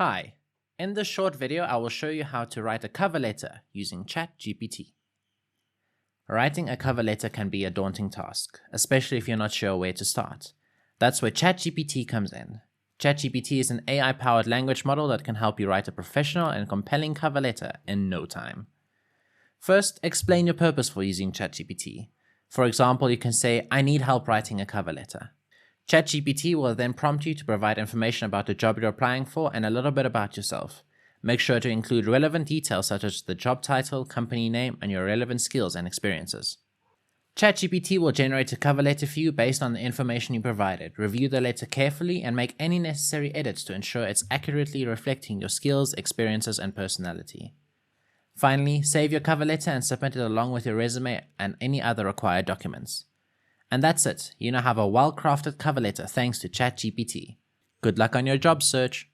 Hi, in this short video I will show you how to write a cover letter using ChatGPT. Writing a cover letter can be a daunting task, especially if you're not sure where to start. That's where ChatGPT comes in. ChatGPT is an AI-powered language model that can help you write a professional and compelling cover letter in no time. First, explain your purpose for using ChatGPT. For example, you can say, "I need help writing a cover letter." ChatGPT will then prompt you to provide information about the job you're applying for and a little bit about yourself. Make sure to include relevant details such as the job title, company name, and your relevant skills and experiences. ChatGPT will generate a cover letter for you based on the information you provided. Review the letter carefully and make any necessary edits to ensure it's accurately reflecting your skills, experiences, and personality. Finally, save your cover letter and submit it along with your resume and any other required documents. And that's it. You now have a well-crafted cover letter thanks to ChatGPT. Good luck on your job search.